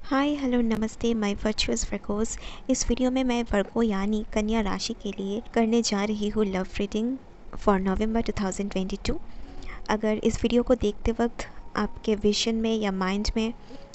Hi hello नमस्ते my virtuous Virgo's. इस video में मैं वर्गो यानी कन्या राशि के लिए करने जा रही हूँ लव रीडिंग फॉर नवंबर 2022। अगर इस वीडियो को देखते वक्त आपके विजन में या माइंड में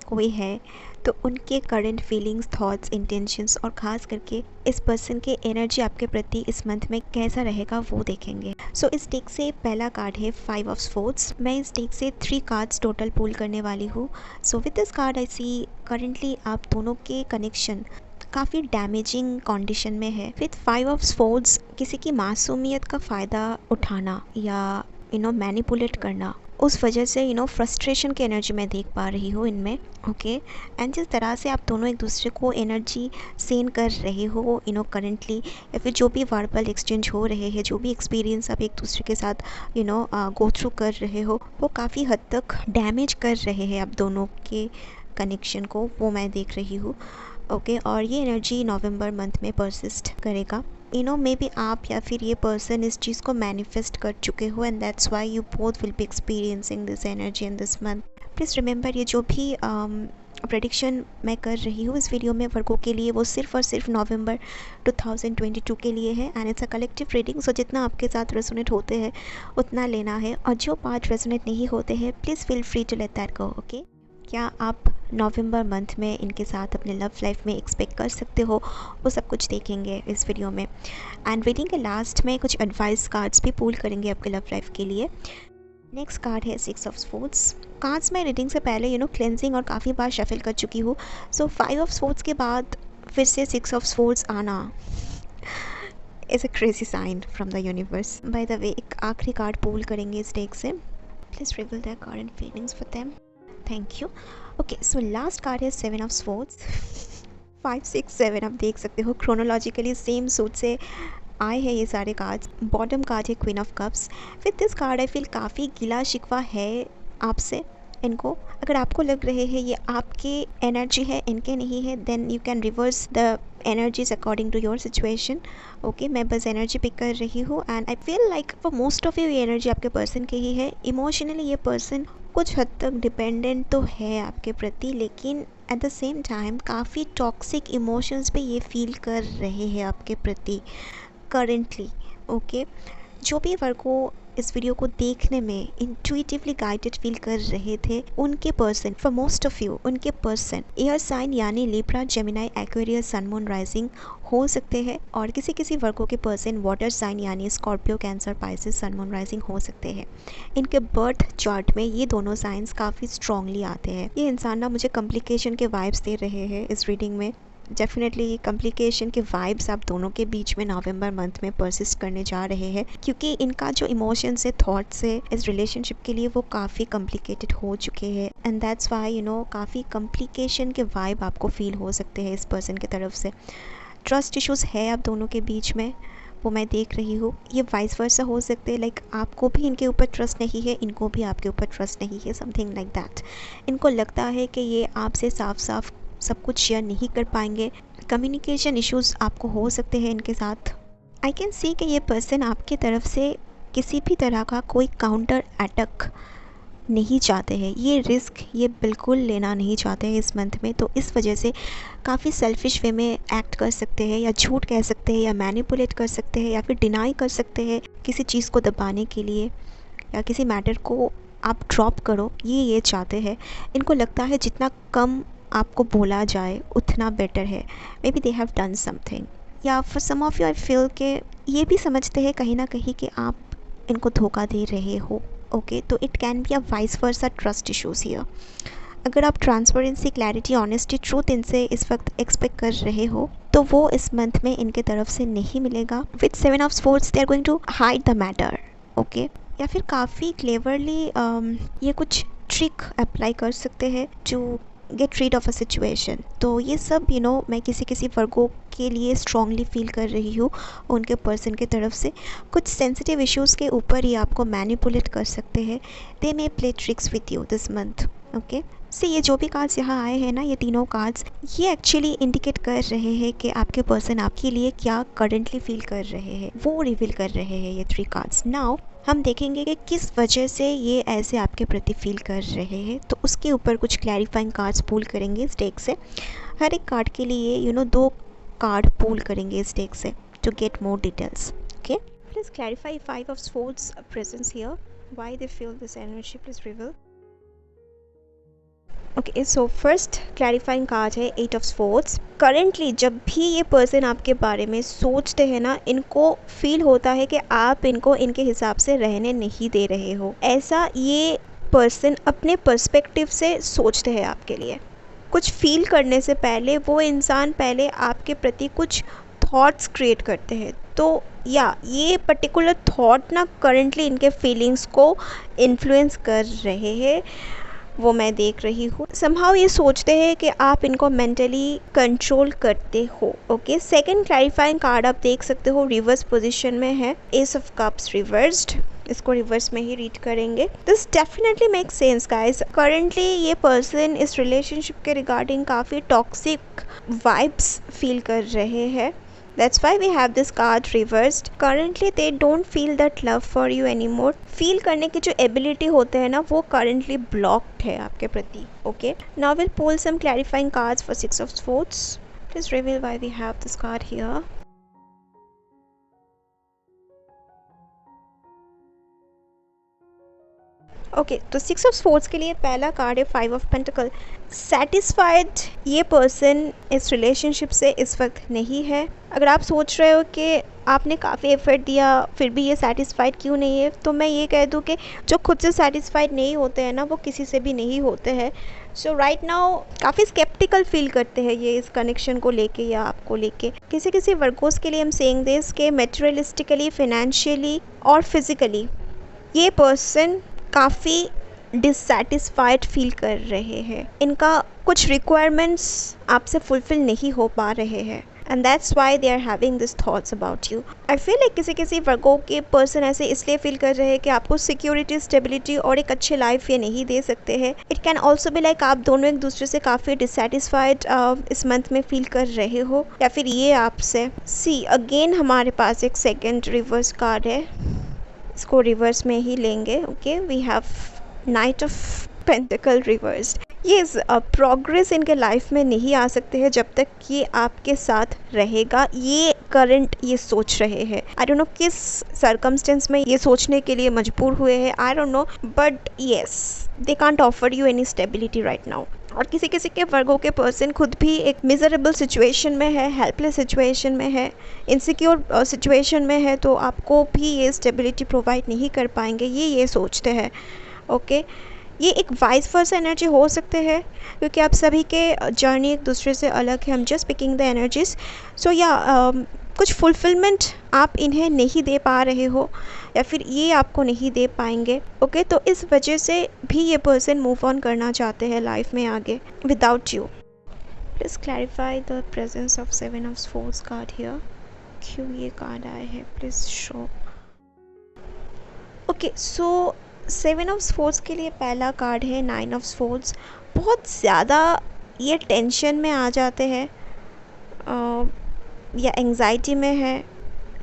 कोई है तो उनके करंट फीलिंग्स, थॉट्स, इंटेंशंस और ख़ास करके इस पर्सन के एनर्जी आपके प्रति इस मंथ में कैसा रहेगा वो देखेंगे। सो इस डेक से पहला कार्ड है 5 ऑफ स्वॉर्ड्स। मैं इस डेक से 3 कार्ड्स टोटल पुल करने वाली हूँ। So with this card I see currently आप दोनों के कनेक्शन काफ़ी डैमेजिंग कंडीशन में है। विद 5 ऑफ स्वॉर्ड्स किसी की मासूमियत का फ़ायदा उठाना या मैनिपुलेट करना, उस वजह से फ्रस्ट्रेशन की एनर्जी मैं देख पा रही हूँ इनमें। ओके एंड जिस तरह से आप दोनों एक दूसरे को एनर्जी सेंड कर रहे हो करंटली, या फिर जो भी वर्बल एक्सचेंज हो रहे हैं, जो भी एक्सपीरियंस आप एक दूसरे के साथ गो थ्रू कर रहे हो, वो काफ़ी हद तक डैमेज कर रहे हैं आप दोनों के कनेक्शन को, वो मैं देख रही हूँ। ओके और ये एनर्जी नवंबर मंथ में परसिस्ट करेगा। मे बी आप या फिर ये पर्सन इस चीज़ को मैनिफेस्ट कर चुके हो and that's why you both will be experiencing this energy in this month. Please remember, ये जो भी प्रेडिक्शन मैं कर रही हूँ इस वीडियो में वर्गों के लिए, वो सिर्फ और सिर्फ नवंबर 2022 के लिए है and it's a collective reading. So जितना आपके साथ रेजोनेट होते हैं उतना लेना है, और जो पार्ट रेजोनेट नहीं होते हैं please feel free to let that go. Okay, क्या आप नवंबर मंथ में इनके साथ अपने लव लाइफ में एक्सपेक्ट कर सकते हो, वो सब कुछ देखेंगे इस वीडियो में। एंड रीडिंग के लास्ट में कुछ एडवाइस कार्ड्स भी पुल करेंगे आपके लव लाइफ के लिए। नेक्स्ट कार्ड है 6 ऑफ स्वॉर्ड्स। कार्ड्स में रीडिंग से पहले क्लेंजिंग और काफ़ी बार शफल कर चुकी हूँ। सो 5 ऑफ स्वॉर्ड्स के बाद फिर से 6 ऑफ स्वॉर्ड्स आना is a crazy sign from the universe. By the way, एक आखिरी कार्ड पुल करेंगे इस डेक से। Please reveal the card and feelings for them. Thank you. Okay so last card है 7 ऑफ स्वॉर्ड्स। 5, 6, 7 आप देख सकते हो क्रोनोलॉजिकली सेम सूट से आए हैं ये सारे कार्ड्स। बॉटम कार्ड है queen of cups. With this card I feel काफ़ी गिला शिकवा है आपसे इनको। अगर आपको लग रहे हैं ये आपके एनर्जी है, इनके नहीं है, then you can reverse the energies according to your situation. Okay, मैं बस एनर्जी पिक कर रही हूँ and I feel like for most of you ये एनर्जी आपके पर्सन की ही है। इमोशनली ये पर्सन कुछ हद तक डिपेंडेंट तो है आपके प्रति, लेकिन एट द सेम टाइम काफ़ी टॉक्सिक इमोशंस भी ये फील कर रहे हैं आपके प्रति करेंटली। ओके, जो भी वर्गो इस वीडियो को देखने में इंट्यूटिवली गाइडेड फील कर रहे थे, उनके person, for most of you उनके पर्सन एयर साइन यानी लिब्रा, जेमिनाई, एक्वेरियस, सन, मून, राइजिंग हो सकते हैं, और किसी किसी वर्गों के पर्सन वाटर साइन यानी स्कॉर्पियो, कैंसर, पाइसेस, सन, मून, राइजिंग हो सकते हैं। इनके बर्थ चार्ट में ये दोनों साइंस काफ़ी स्ट्रांगली आते हैं। ये इंसान ना मुझे कम्प्लिकेशन के वाइब्स दे रहे हैं इस रीडिंग में। डेफिनेटली कम्प्लिकेशन के वाइब्स आप दोनों के बीच में नवंबर मंथ में परसिस्ट करने जा रहे हैं, क्योंकि इनका जो इमोशंस है, थॉट्स है इस रिलेशनशिप के लिए, वो काफ़ी कम्प्लिकेटेड हो चुके हैं एंड दैट्स वाई काफ़ी कम्प्लिकेशन के वाइब आपको फील हो सकते हैं इस पर्सन की तरफ से। ट्रस्ट इश्यूज़ है आप दोनों के बीच में, वो मैं देख रही हूँ। ये वाइस वर्सा हो सकते हैं, लाइक आपको भी इनके ऊपर ट्रस्ट नहीं है, इनको भी आपके ऊपर ट्रस्ट नहीं है, समथिंग लाइक दैट। इनको लगता है कि ये आपसे साफ साफ सब कुछ शेयर नहीं कर पाएंगे। कम्युनिकेशन इश्यूज़ आपको हो सकते हैं इनके साथ। आई कैन सी कि ये पर्सन आपकी तरफ से किसी भी तरह का कोई काउंटर अटैक नहीं चाहते हैं, ये रिस्क ये बिल्कुल लेना नहीं चाहते हैं इस मंथ में। तो इस वजह से काफ़ी सेल्फिश वे में एक्ट कर सकते हैं, या झूठ कह सकते हैं, या मैनिपुलेट कर सकते हैं, या फिर डिनाई कर सकते हैं किसी चीज़ को दबाने के लिए, या किसी मैटर को आप ड्रॉप करो, ये चाहते हैं। इनको लगता है जितना कम आपको बोला जाए उतना बेटर है। Maybe they have done something, या for some of you I feel के ये भी समझते हैं कहीं ना कहीं कि आप इनको धोखा दे रहे हो। ओके, तो it can be a vice versa trust issues here. अगर आप ट्रांसपेरेंसी, क्लैरिटी, ऑनेस्टी, ट्रूथ इनसे इस वक्त एक्सपेक्ट कर रहे हो तो वो इस मंथ में इनके तरफ से नहीं मिलेगा। With 7 of swords they are going to hide the matter. Okay, या फिर काफ़ी क्लेवरली ये कुछ ट्रिक अप्लाई कर सकते हैं to get rid of a situation. तो ये सब मैं किसी किसी वर्गों आपके लिए स्ट्रांगली फील कर रही हो उनके पर्सन की तरफ से। कुछ सेंसिटिव इश्यूज़ के ऊपर ही आपको मैनिपुलेट कर सकते हैं। They may play tricks with you this month. Okay, से ये जो भी कार्ड्स यहाँ आए हैं ना, ये तीनों कार्ड्स, ये एक्चुअली इंडिकेट कर रहे हैं कि आपके पर्सन आपके लिए क्या करंटली फील कर रहे हैं, वो रिवील कर रहे हैं ये 3 कार्ड्स। नाउ हम देखेंगे कि किस वजह से ये ऐसे आपके प्रति फील कर रहे हैं, तो उसके ऊपर कुछ क्लैरिफाइंग कार्ड्स पुल करेंगे इस डेक से। हर एक कार्ड के लिए 2 कार्ड पुल करेंगे इस डेक से to get more details. Okay, please clarify 5 of swords presence here, why they feel this energy, please reveal. Okay, so first clarifying card है 8 ऑफ स्वॉर्ड्स। करेंटली जब भी ये पर्सन आपके बारे में सोचते हैं ना, इनको फील होता है कि आप इनको इनके हिसाब से रहने नहीं दे रहे हो। ऐसा ये पर्सन अपने पर्सपेक्टिव से सोचते हैं आपके लिए। कुछ फील करने से पहले वो इंसान पहले आपके प्रति कुछ थॉट्स क्रिएट करते हैं। तो या ये पर्टिकुलर थॉट ना करेंटली इनके फीलिंग्स को इन्फ्लुएंस कर रहे हैं, वो मैं देख रही हूँ। समहाउ ये सोचते हैं कि आप इनको मेंटली कंट्रोल करते हो। ओके, सेकंड क्लैरिफाइंग कार्ड आप देख सकते हो रिवर्स पोजीशन में है, एस ऑफ कप्स रिवर्स्ड। इसको रिवर्स में ही रीड करेंगे। This definitely make sense guys. Currently ये पर्सन इस रिलेशनशिप के रिगार्डिंग काफ़ी टॉक्सिक वाइब्स फील कर रहे हैं। That's why we have this card reversed. Currently they don't feel that love for you anymore. Feel करने की जो ability होते हैं ना, वो currently blocked है आपके प्रति. Okay. Now we'll pull some clarifying cards for 6 of Swords. Please reveal why we have this card here. Okay, तो 6 ऑफ स्वॉर्ड्स के लिए पहला कार्ड है 5 ऑफ पेंटिकल। सेटिस्फाइड ये पर्सन इस रिलेशनशिप से इस वक्त नहीं है। अगर आप सोच रहे हो कि आपने काफ़ी एफर्ट दिया फिर भी ये सेटिस्फाइड क्यों नहीं है, तो मैं ये कह दूँ कि जो खुद से सेटिस्फाइड नहीं होते हैं ना, वो किसी से भी नहीं होते हैं। सो राइट नाउ काफ़ी स्केप्टिकल फील करते हैं ये इस कनेक्शन को लेके या आपको लेके। किसी किसी वर्कोस के लिए हम सेइंग दिस के मेटेरियलिस्टिकली, फाइनेंशियली और फिजिकली ये पर्सन काफ़ी डिससेटिस्फाइड फील कर रहे हैं। इनका कुछ रिक्वायरमेंट्स आपसे फुलफिल नहीं हो पा रहे हैं, and that's why they are having this thoughts about you. I feel like किसी किसी वर्गों के पर्सन ऐसे इसलिए फील कर रहे हैं कि आपको सिक्योरिटी, स्टेबिलिटी और एक अच्छी लाइफ ये नहीं दे सकते हैं। It can also be like आप दोनों एक दूसरे से काफ़ी डिससेटिस्फाइड इस मंथ में फील कर रहे हो, या फिर ये आपसे। सी अगेन हमारे पास एक सेकेंड रिवर्स कार्ड है, इसको रिवर्स में ही लेंगे। Okay, we have knight of pentacles reversed. ये प्रोग्रेस इनके लाइफ में नहीं आ सकते हैं जब तक ये आपके साथ रहेगा, ये करंट ये सोच रहे हैं। आई डोंट नो किस सर्कमस्टेंस में ये सोचने के लिए मजबूर हुए हैं, I don't know, but yes they can't offer you any stability right now. और किसी किसी के वर्गों के पर्सन खुद भी एक मिजरेबल सिचुएशन में है, हेल्पलेस सिचुएशन में है, इनसिक्योर सिचुएशन में है, तो आपको भी ये स्टेबिलिटी प्रोवाइड नहीं कर पाएंगे, ये सोचते हैं। ओके, ये एक वाइस वर्सा एनर्जी हो सकते हैं क्योंकि आप सभी के जर्नी एक दूसरे से अलग है। हम जस्ट पिकिंग द एनर्जीज। सो या कुछ फुलफिलमेंट आप इन्हें नहीं दे पा रहे हो या फिर ये आपको नहीं दे पाएंगे। ओके, तो इस वजह से भी ये पर्सन मूव ऑन करना चाहते हैं लाइफ में आगे without you. Please clarify the presence of 7 of swords card here. क्यों ये कार्ड आए हैं, please show. Okay, so 7 of swords के लिए पहला कार्ड है 9 ऑफ स्वॉर्ड्स। बहुत ज़्यादा ये टेंशन में आ जाते हैं या एंग्जाइटी में है,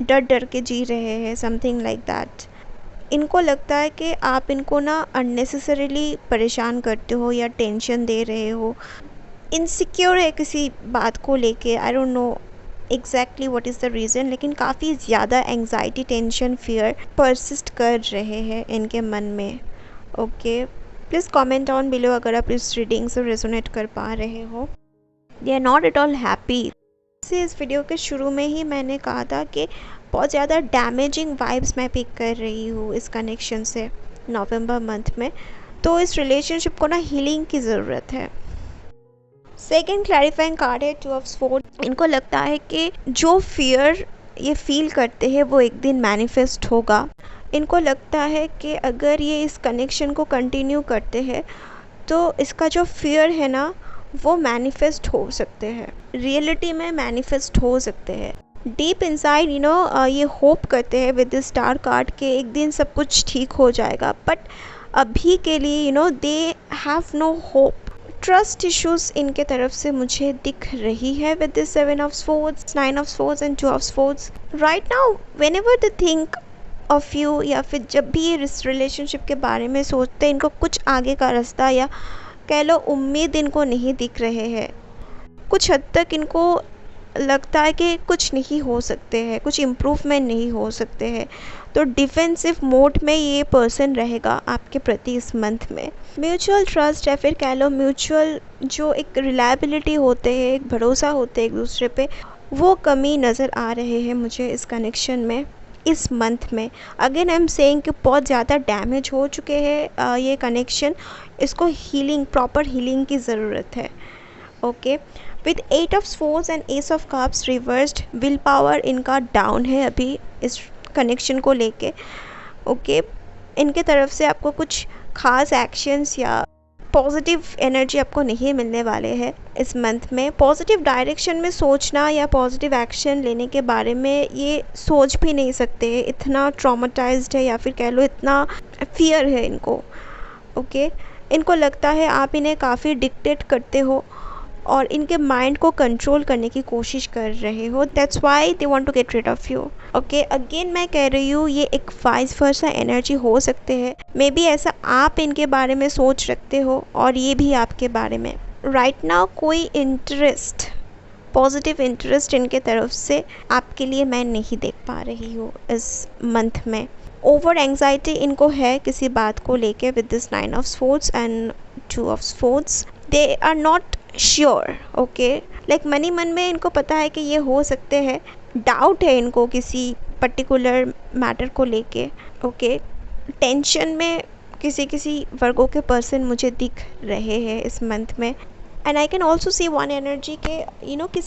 डर डर के जी रहे हैं, समथिंग लाइक दैट। इनको लगता है कि आप इनको ना अननेसेसरीली परेशान करते हो या टेंशन दे रहे हो, इनसिक्योर है किसी बात को लेके। I don't know exactly what is the reason, लेकिन काफ़ी ज़्यादा एंग्जाइटी, टेंशन, फियर परसिस्ट कर रहे हैं इनके मन में। Okay, please comment on below अगर आप इस रीडिंग से रेजोनेट कर पा रहे हो। They are not at all happy. इस वीडियो के शुरू में ही मैंने कहा था कि बहुत ज़्यादा डैमेजिंग वाइब्स मैं पिक कर रही हूँ इस कनेक्शन से नवंबर मंथ में, तो इस रिलेशनशिप को ना हीलिंग की ज़रूरत है। सेकेंड क्लैरिफाइंग कार्ड है 2 ऑफ स्वॉर्ड्स। इनको लगता है कि जो फियर ये फील करते हैं वो एक दिन मैनिफेस्ट होगा। इनको लगता है कि अगर ये इस कनेक्शन को कंटिन्यू करते हैं तो इसका जो फियर है ना वो मैनिफेस्ट हो सकते हैं, रियलिटी में मैनिफेस्ट हो सकते हैं। डीप इनसाइड ये होप करते हैं विद द स्टार कार्ड के एक दिन सब कुछ ठीक हो जाएगा, बट अभी के लिए they have no hope. Trust issues इनके तरफ से मुझे दिख रही है with this 7 of swords, 9 of swords and 2 of swords. Right now whenever they think of you, या फिर जब भी ये इस रिलेशनशिप के बारे में सोचते हैं, इनको कुछ आगे का रास्ता या कह लो उम्मीद इनको नहीं दिख रहे हैं। कुछ हद तक इनको लगता है कि कुछ नहीं हो सकते हैं, कुछ इम्प्रूवमेंट नहीं हो सकते हैं। तो डिफेंसिव मोड में ये पर्सन रहेगा आपके प्रति इस मंथ में। म्यूचुअल ट्रस्ट या फिर कह लो म्यूचुअल जो एक रिलायबिलिटी होते हैं, एक भरोसा होते हैं एक दूसरे पे, वो कमी नज़र आ रहे हैं मुझे इस कनेक्शन में इस मंथ में। अगेन आई एम सेइंग कि बहुत ज़्यादा डैमेज हो चुके हैं ये कनेक्शन, इसको हीलिंग, प्रॉपर हीलिंग की ज़रूरत है। Okay, with 8 of swords and S of cups reversed, will power इनका डाउन है अभी इस कनेक्शन को लेके। ओके, इनके तरफ से आपको कुछ खास एक्शंस या पॉजिटिव एनर्जी आपको नहीं मिलने वाले हैं इस मंथ में। पॉजिटिव डायरेक्शन में सोचना या पॉजिटिव एक्शन लेने के बारे में ये सोच भी नहीं सकते, इतना ट्रॉमेटाइज्ड है या फिर कह लो इतना फियर है इनको। ओके, इनको लगता है आप इन्हें काफ़ी डिक्टेट करते हो और इनके माइंड को कंट्रोल करने की कोशिश कर रहे हो। That's why they want to get rid of you. Okay, again मैं कह रही हूँ ये एक वाइस वर्सा एनर्जी हो सकते हैं। मे बी ऐसा आप इनके बारे में सोच रखते हो और ये भी आपके बारे में। राइट नाउ कोई इंटरेस्ट, पॉजिटिव इंटरेस्ट इनके तरफ से आपके लिए मैं नहीं देख पा रही हूँ इस मंथ में। ओवर एंग्जाइटी इनको है किसी बात को लेके with this 9 of swords and 2 of swords. They are not sure. Okay, like money मन में इनको पता है कि ये हो सकते हैं, डाउट है इनको किसी पर्टिकुलर मैटर को लेके। ओके, टेंशन में किसी वर्गों के पर्सन मुझे दिख रहे हैं इस मंथ में। And I can also see one energy के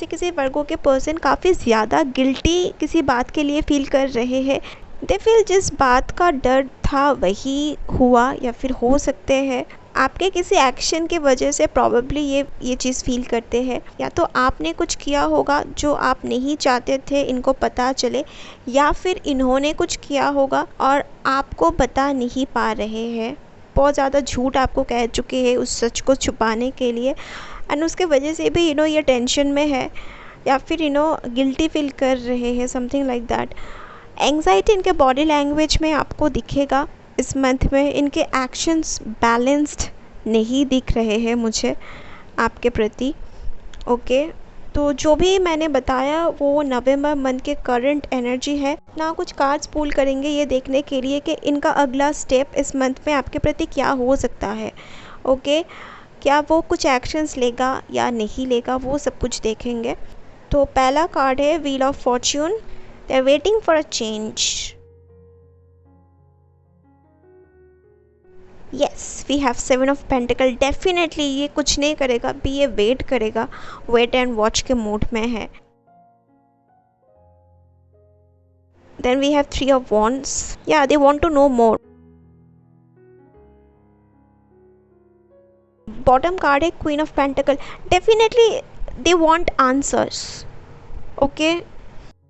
किसी वर्गों के पर्सन काफ़ी ज़्यादा गिल्टी किसी बात के लिए फील कर रहे हैं। दे फील जिस बात का डर था वही हुआ, या फिर हो सकते हैं आपके किसी एक्शन के वजह से प्रॉबेबली ये चीज़ फील करते हैं। या तो आपने कुछ किया होगा जो आप नहीं चाहते थे इनको पता चले, या फिर इन्होंने कुछ किया होगा और आपको बता नहीं पा रहे हैं। बहुत ज़्यादा झूठ आपको कह चुके हैं उस सच को छुपाने के लिए, एंड उसके वजह से भी ये टेंशन में है या फिर गिल्टी फील कर रहे हैं, समथिंग लाइक दैट। एंग्जाइटी इनके बॉडी लैंग्वेज में आपको दिखेगा इस मंथ में। इनके एक्शंस बैलेंस्ड नहीं दिख रहे हैं मुझे आपके प्रति। ओके, तो जो भी मैंने बताया वो नवंबर मंथ के करंट एनर्जी है ना। कुछ कार्ड्स पुल करेंगे ये देखने के लिए कि इनका अगला स्टेप इस मंथ में आपके प्रति क्या हो सकता है। ओके, क्या वो कुछ एक्शंस लेगा या नहीं लेगा, वो सब कुछ देखेंगे। तो पहला कार्ड है wheel of fortune. They are waiting for a change. Yes, we have 7 of pentacle. Definitely ये कुछ नहीं करेगा, भी ये वेट करेगा, वेट एंड वॉच के मूड में है। Then we have 3 of wands. या they want to know more. Bottom card है queen of pentacle. Definitely they want answers. Okay,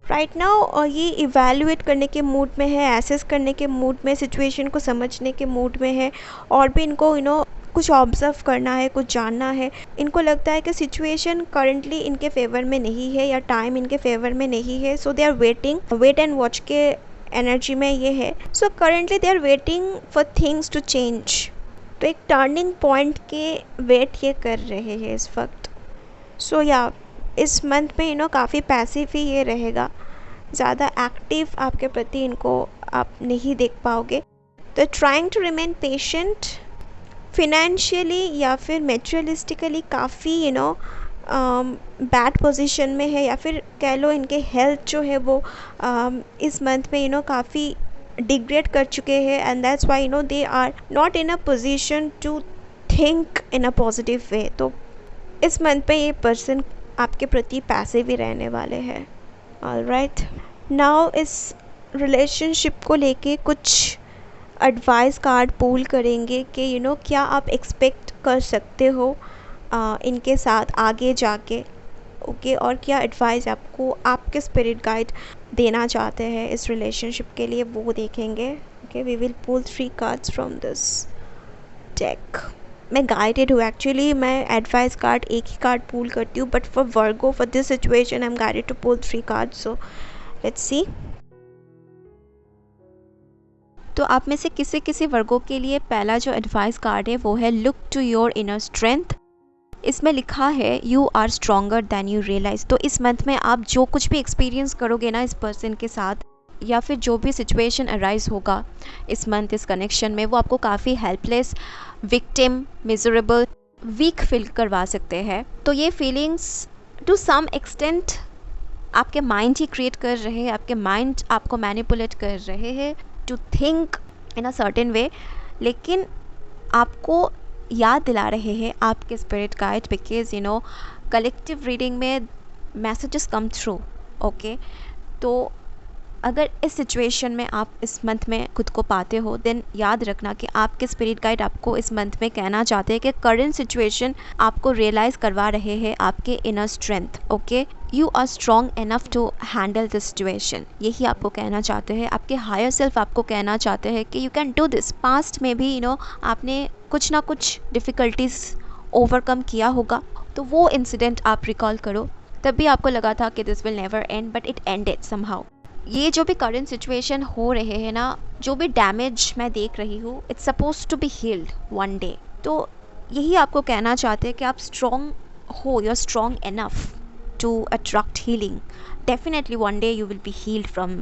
right now ये इवैल्यूएट करने के मूड में है, एसेस करने के मूड में, सिचुएशन को समझने के मूड में है, और भी इनको कुछ ऑब्जर्व करना है, कुछ जानना है। इनको लगता है कि सिचुएशन करंटली इनके फेवर में नहीं है या टाइम इनके फेवर में नहीं है, so they are waiting, wait and watch के एनर्जी में ये है। So currently they are waiting for things to change. तो एक टर्निंग पॉइंट के वेट ये कर रहे हैं इस वक्त। सो या इस मंथ में काफ़ी पैसिव ही ये रहेगा, ज़्यादा एक्टिव आपके प्रति इनको आप नहीं देख पाओगे। तो trying to remain patient. Financially या फिर मेटेरियलिस्टिकली काफ़ी बैड पोजीशन में है, या फिर कह लो इनके हेल्थ जो है वो इस मंथ में काफ़ी डिग्रेड कर चुके हैं, and that's why they are not in a position to think in a positive way. तो इस मंथ पे ये पर्सन आपके प्रति पैसिव ही रहने वाले हैं। ऑलराइट, नाउ इस रिलेशनशिप को लेके कुछ एडवाइस कार्ड पुल करेंगे कि क्या आप एक्सपेक्ट कर सकते हो इनके साथ आगे जाके, ओके, और क्या एडवाइस आपको आपके स्पिरिट गाइड देना चाहते हैं इस रिलेशनशिप के लिए, वो देखेंगे। Okay, we will pull 3 cards from this deck. मैं गाइडेड हूँ एक्चुअली, मैं एडवाइस कार्ड एक ही कार्ड पुल करती हूँ, but for Virgo for this situation I am guided to pull 3 cards, so let's see. तो आप में से किसी किसी वर्गों के लिए पहला जो एडवाइस कार्ड है वो है look to your inner strength. इसमें लिखा है you are stronger than you realize. तो इस मंथ में आप जो कुछ भी एक्सपीरियंस करोगे ना इस पर्सन के साथ, या फिर जो भी सिचुएशन अराइज होगा इस मंथ इस कनेक्शन में, वो आपको काफ़ी helpless, victim, miserable, weak feel करवा सकते हैं। तो ये फीलिंग्स टू सम एक्सटेंट आपके माइंड ही क्रिएट कर रहे हैं, आपके माइंड आपको मैनिपुलेट कर रहे हैं to think in a certain way, लेकिन आपको याद दिला रहे हैं आपके spirit guide, because you know collective reading में मैसेजेस कम थ्रू। ओके, तो अगर इस सिचुएशन में आप इस मंथ में खुद को पाते हो, देन याद रखना कि आपके स्पिरिट गाइड आपको इस मंथ में कहना चाहते हैं कि करंट सिचुएशन आपको रियलाइज़ करवा रहे हैं आपके inner strength. Okay, you are strong enough to handle this situation, यही आपको कहना चाहते हैं। आपके हायर सेल्फ आपको कहना चाहते हैं कि you can do this. Past में भी आपने कुछ ना कुछ डिफ़िकल्टीज ओवरकम किया होगा, तो वो इंसिडेंट आप रिकॉल करो। तब भी आपको लगा था कि this will never and, but it ended somehow. ये जो भी करंट सिचुएशन हो रहे हैं ना, जो भी डैमेज मैं देख रही हूँ, it's suppose to be healed one day. तो यही आपको कहना चाहते हैं कि आप स्ट्रॉन्ग हो, you are strong enough to attract healing. Definitely one day you will be healed from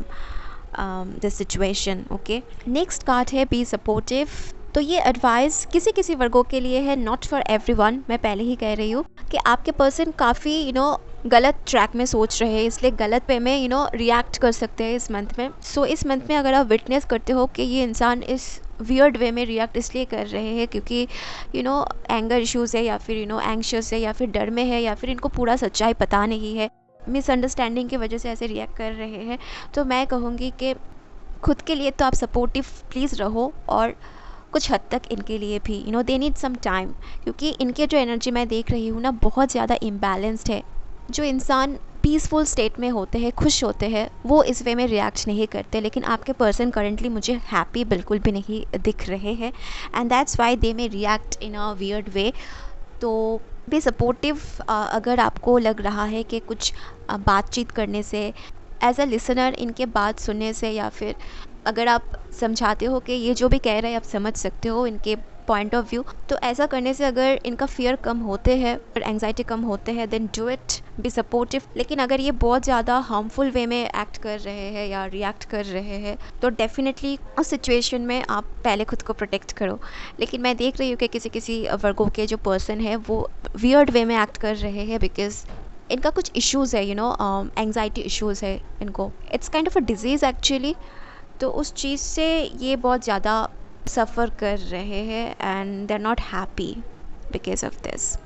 this situation. Okay, next card है बी सपोर्टिव। तो ये एडवाइस किसी किसी वर्गों के लिए है, नॉट फॉर एवरीवन। मैं पहले ही कह रही हूँ कि आपके पर्सन काफ़ी गलत ट्रैक में सोच रहे हैं, इसलिए गलत पे में रिएक्ट कर सकते हैं इस मंथ में। सो इस मंथ में अगर आप विटनेस करते हो कि ये इंसान इस वियर्ड वे में रिएक्ट इसलिए कर रहे हैं क्योंकि एंगर इश्यूज़ है, या फिर एंग्शियस है, या फिर डर में है, या फिर इनको पूरा सच्चाई पता नहीं है, मिसअंडरस्टैंडिंग की वजह से ऐसे रिएक्ट कर रहे हैं, तो मैं कहूँगी कि खुद के लिए तो आप सपोर्टिव प्लीज़ रहो, और कुछ हद तक इनके लिए भी दे नीड सम टाइम, क्योंकि इनके जो एनर्जी मैं देख रही हूँ ना, बहुत ज़्यादा इम्बैलेंस्ड है। जो इंसान पीसफुल स्टेट में होते हैं, खुश होते हैं, वो इस वे में रिएक्ट नहीं करते, लेकिन आपके पर्सन करंटली मुझे हैप्पी बिल्कुल भी नहीं दिख रहे हैं, and that's why they may react in a weird way. तो बी सपोर्टिव। अगर आपको लग रहा है कि कुछ बातचीत करने से, एज अ लिसनर इनके बात सुनने से, या फिर अगर आप समझाते हो कि ये जो भी कह रहे हैं आप समझ सकते हो इनके पॉइंट ऑफ व्यू, तो ऐसा करने से अगर इनका फियर कम होते हैं और एंग्जाइटी कम होते हैं, then do it, be supportive. लेकिन अगर ये बहुत ज़्यादा हार्मफुल वे में एक्ट कर रहे हैं या रिएक्ट कर रहे हैं, तो डेफिनेटली उस सिचुएशन में आप पहले खुद को प्रोटेक्ट करो। लेकिन मैं देख रही हूँ कि किसी किसी वर्गों के जो पर्सन है वो वियर्ड वे में एक्ट कर रहे हैं, बिकॉज इनका कुछ इश्यूज़ है, एंग्जाइटी इश्यूज़ है इनको, it's kind of a disease actually. तो उस चीज़ से ये बहुत ज़्यादा सफ़र कर रहे हैं, and they are not happy because of this.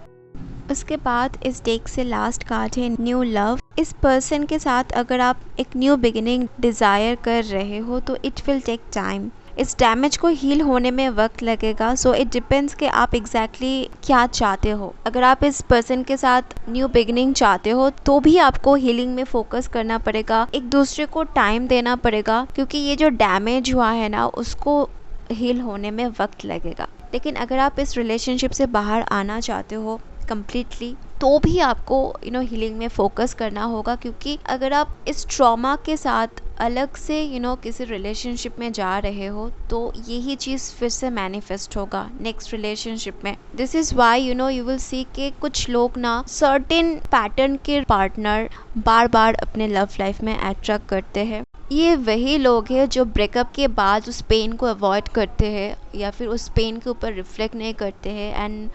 उसके बाद इस डेक से लास्ट कार्ड है न्यू लव। इस पर्सन के साथ अगर आप एक न्यू बिगिनिंग डिज़ायर कर रहे हो, तो इट विल टेक टाइम। इस डैमेज को हील होने में वक्त लगेगा, सो इट डिपेंड्स कि आप एग्जैक्टली क्या चाहते हो। अगर आप इस पर्सन के साथ न्यू बिगिनिंग चाहते हो, तो भी आपको हीलिंग में फोकस करना पड़ेगा, एक दूसरे को टाइम देना पड़ेगा, क्योंकि ये जो डैमेज हुआ है ना, उसको हील होने में वक्त लगेगा। लेकिन अगर आप इस रिलेशनशिप से बाहर आना चाहते हो कम्प्लीटली, तो भी आपको हीलिंग में फोकस करना होगा, क्योंकि अगर आप इस ट्रॉमा के साथ अलग से किसी रिलेशनशिप में जा रहे हो, तो यही चीज़ फिर से मैनिफेस्ट होगा नेक्स्ट रिलेशनशिप में। This is why you will see कि कुछ लोग ना सर्टेन पैटर्न के पार्टनर बार बार अपने लव लाइफ में अट्रैक्ट करते हैं। ये वही लोग हैं जो ब्रेकअप के बाद उस पेन को अवॉइड करते हैं, या फिर उस पेन के ऊपर रिफ्लेक्ट नहीं करते हैं, एंड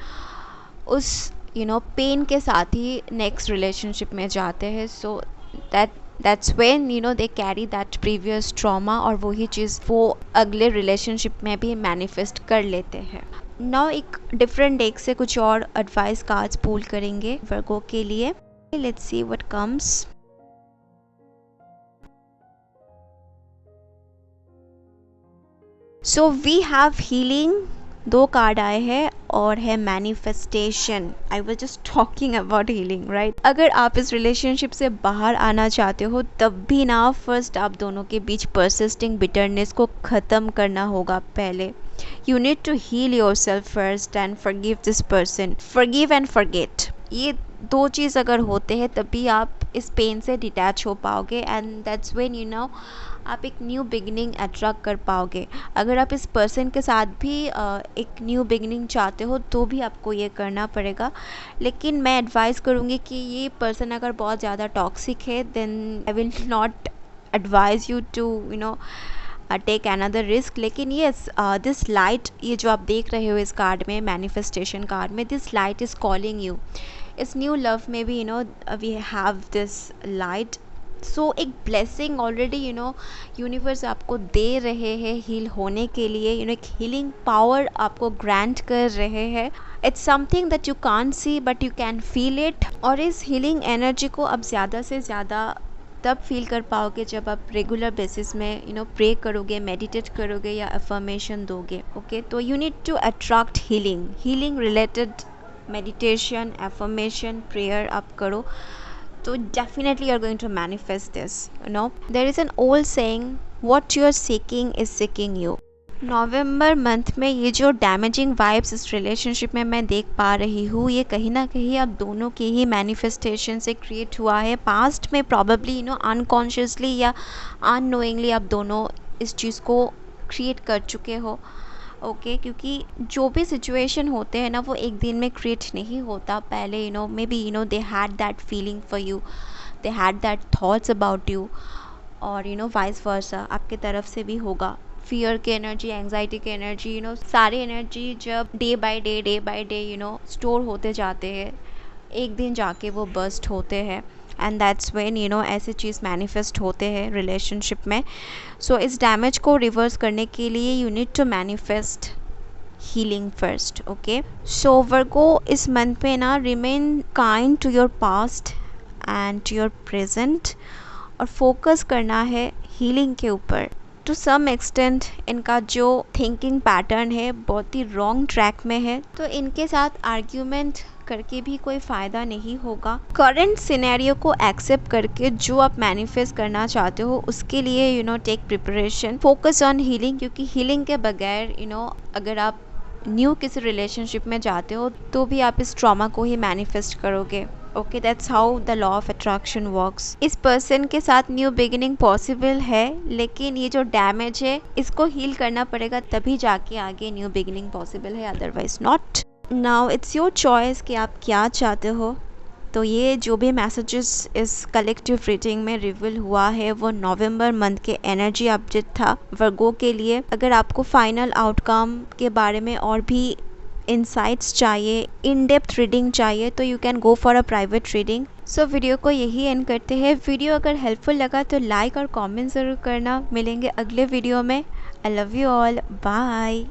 उस पेन के साथ ही नेक्स्ट रिलेशनशिप में जाते हैं। So that's when they carry that previous trauma, और वही चीज़ वो अगले रिलेशनशिप में भी मैनिफेस्ट कर लेते हैं। नाउ एक डिफरेंट डेक से कुछ और एडवाइस कार्ड्स पुल करेंगे वर्गों के लिए। Let's see what comes. So we have healing, 2 card आए हैं, और है manifestation. I was just talking about healing, right. अगर आप इस रिलेशनशिप से बाहर आना चाहते हो तब भी ना फर्स्ट आप दोनों के बीच परसिस्टिंग बिटरनेस को ख़त्म करना होगा पहले। You need to heal yourself first and forgive this person. Forgive and forget. ये दो चीज़ अगर होते हैं तभी आप इस पेन से डिटैच हो पाओगे and that's when you know आप एक न्यू बिगनिंग अट्रैक्ट कर पाओगे। अगर आप इस पर्सन के साथ भी एक न्यू बिगनिंग चाहते हो तो भी आपको ये करना पड़ेगा। लेकिन मैं एडवाइस करूँगी कि ये पर्सन अगर बहुत ज़्यादा टॉक्सिक है then I will not advise you to take another risk. लेकिन येस दिस लाइट, ये जो आप देख रहे हो इस कार्ड में, मैनिफेस्टेशन कार्ड में, this light is calling you. इस न्यू लव में भी we have this light. So एक ब्लेसिंग ऑलरेडी यूनिवर्स आपको दे रहे हैं हील होने के लिए। एक हीलिंग पावर आपको ग्रांट कर रहे हैं। It's something that you can't see but you can feel it. और इस हीलिंग एनर्जी को अब ज़्यादा से ज़्यादा तब फील कर पाओगे जब आप रेगुलर बेसिस में प्रे करोगे, मेडिटेट करोगे या अफर्मेशन दोगे। ओके, तो you need to attract healing related meditation, affirmation, prayer आप करो तो definitely you are going to manifest this. There is an old saying, what you are seeking is seeking you. नवंबर मंथ में ये जो डैमेजिंग वाइब्स इस relationship में मैं देख पा रही हूँ, ये कहीं ना कहीं आप दोनों के ही मैनिफेस्टेशन से क्रिएट हुआ है। पास्ट में प्रॉबेबली अनकॉन्शियसली या अननोइंगली आप दोनों इस चीज़ को क्रिएट कर चुके हो। ओके, क्योंकि जो भी सिचुएशन होते हैं ना वो एक दिन में क्रिएट नहीं होता। पहले may be they had that feeling for you, they had that thoughts about you, और वाइस वर्सा आपके तरफ से भी होगा। फियर की एनर्जी, एंग्जाइटी की एनर्जी, सारी एनर्जी जब डे बाय डे स्टोर होते जाते हैं, एक दिन जाके वो बर्स्ट होते हैं एंड दैट्स व्हेन ऐसे चीज़ मैनिफेस्ट होते हैं रिलेशनशिप में। सो इस डैमेज को रिवर्स करने के लिए you need to manifest healing first. Okay, so Virgo this month में ना remain kind to your past and to your present और फोकस करना है हीलिंग के ऊपर। टू सम एक्सटेंट इनका जो थिंकिंग पैटर्न है बहुत ही रॉन्ग ट्रैक में है, तो इनके साथ आर्ग्यूमेंट करके भी कोई फ़ायदा नहीं होगा। करंट सिनेरियो को एक्सेप्ट करके जो आप मैनिफेस्ट करना चाहते हो उसके लिए take preparation, focus on healing, क्योंकि हीलिंग के बगैर अगर आप न्यू किसी रिलेशनशिप में जाते हो तो भी आप इस ट्रॉमा को ही मैनिफेस्ट करोगे। Okay, that's how the law of attraction works. इस पर्सन के साथ न्यू बिगिनिंग पॉसिबल है, लेकिन ये जो डैमेज है इसको हील करना पड़ेगा तभी जाके आगे न्यू बिगिनिंग पॉसिबल है, otherwise not. Now it's your choice कि आप क्या चाहते हो। तो ये जो भी मैसेजेस इस कलेक्टिव रीडिंग में रिवील हुआ है वो नवंबर मंथ के एनर्जी अपडेट था वर्गो के लिए। अगर आपको फाइनल आउटकम के बारे में और भी इंसाइट्स चाहिए, इन डेप्थ रीडिंग चाहिए, तो you can go for a private reading. So video को यही एंड करते हैं। वीडियो अगर हेल्पफुल लगा तो लाइक और कमेंट ज़रूर करना। मिलेंगे अगले वीडियो में। I love you all, bye.